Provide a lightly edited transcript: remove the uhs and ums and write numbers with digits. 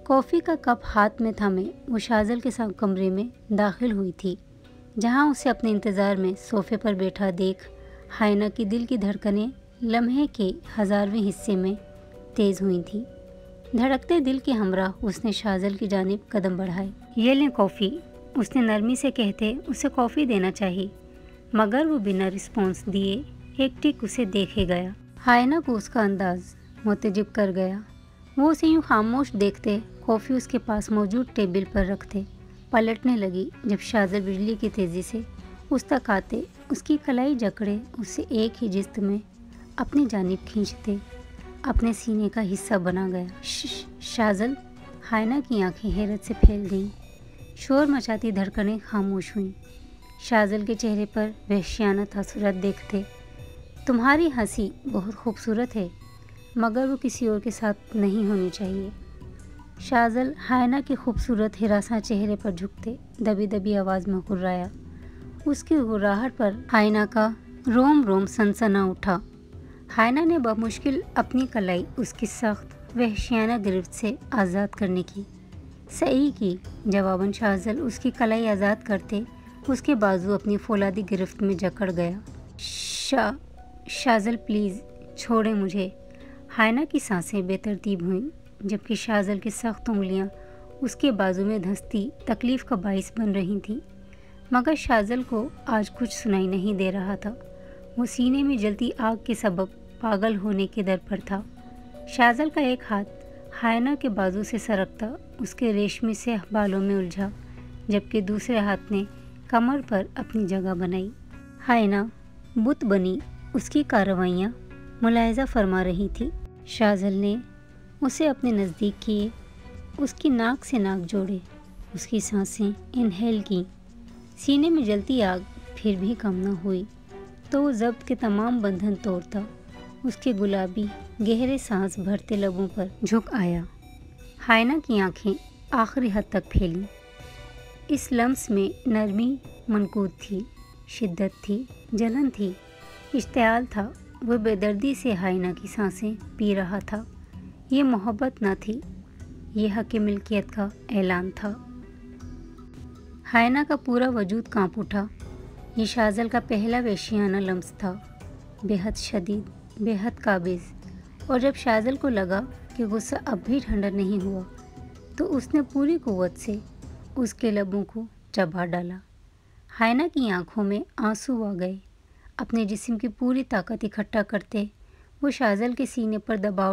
کافی کا کپ ہاتھ میں تھامے وہ شازل کے ساتھ کمرے میں داخل ہوئی تھی، جہاں اسے اپنے انتظار میں صوفے پر بیٹھا دیکھ ہائنہ کی دل کی دھڑکنیں لمحے کے 1000ویں حصے میں تیز ہوئی تھیں۔ دھڑکتے دل کے ہمراہ اس نے شازل کی جانب قدم بڑھائے۔ یہ لیں کافی، اس نے نرمی سے کہتے اسے کافی دینا چاہی، مگر وہ بنا رسپانس دیے ایک ٹک اسے دیکھے گیا۔ ہائنہ کو اس کا انداز متعجب کر گیا۔ وہ اسے یوں خاموش دیکھتے کافی اس کے پاس موجود ٹیبل پر رکھتے پلٹنے لگی، جب شازل بجلی کی تیزی سے اس تک آتے اس کی کلائی جکڑے اسے ایک ہی جست میں اپنی جانب کھینچتے اپنے سینے کا حصہ بنا گیا۔ شازل! ہائنہ کی آنکھیں حیرت سے پھیل گئیں، شور مچاتی دھڑکنیں خاموش ہوئیں۔ شازل کے چہرے پر وحشیانہ تاثرات دیکھتے، تمہاری ہنسی بہت خوبصورت ہے، مگر وہ کسی اور کے ساتھ نہیں ہونی چاہیے۔ شازل ہائنہ کے خوبصورت ہراساں چہرے پر جھکتے دبی دبی آواز میں غرایا۔ اس کی غراہٹ پر ہائنہ کا روم روم سنسنا اٹھا۔ ہائنہ نے بمشکل اپنی کلائی اس کی سخت وحشیانہ گرفت سے آزاد کرنے کی صحیح کی۔ جواباً شازل اس کی کلائی آزاد کرتے اس کے بازو اپنی فولادی گرفت میں جکڑ گیا۔ شازل پلیز چھوڑیں مجھے۔ ہائنہ کی سانسیں بے ترتیب ہوئیں، جبکہ شازل کی سخت انگلیاں اس کے بازو میں دھنستی تکلیف کا باعث بن رہی تھیں، مگر شازل کو آج کچھ سنائی نہیں دے رہا تھا۔ وہ سینے میں جلتی آگ کے سبب پاگل ہونے کے در پر تھا۔ شازل کا ایک ہاتھ ہائنہ کے بازو سے سرکتا اس کے ریشمی سے بالوں میں الجھا، جبکہ دوسرے ہاتھ نے کمر پر اپنی جگہ بنائی۔ ہائنہ بت بنی اس کی کارروائیاں ملاحظہ فرما رہی تھی۔ شازل نے اسے اپنے نزدیک کیے، اس کی ناک سے ناک جوڑے، اس کی سانسیں انہیل کیں۔ سینے میں جلتی آگ پھر بھی کم نہ ہوئی تو وہ ضبط کے تمام بندھن توڑتا اس کے گلابی گہرے سانس بھرتے لبوں پر جھک آیا۔ ہائنہ کی آنکھیں آخری حد تک پھیلیں۔ اس لمس میں نرمی منقود تھی، شدت تھی، جلن تھی، اشتعال تھا۔ وہ بے دردی سے ہائنہ کی سانسیں پی رہا تھا۔ یہ محبت نہ تھی، یہ حق ملکیت کا اعلان تھا۔ ہائنہ کا پورا وجود کانپ اٹھا۔ یہ شازل کا پہلا وحشیانہ لمس تھا، بے حد شدید، بے حد قابض۔ اور جب شازل کو لگا کہ غصہ اب بھی ٹھنڈا نہیں ہوا تو اس نے پوری قوت سے اس کے لبوں کو چبا ڈالا۔ ہائنہ کی آنکھوں میں آنسو آ گئے۔ اپنے جسم کی پوری طاقت اکٹھا کرتے وہ شازل کے سینے پر دباؤ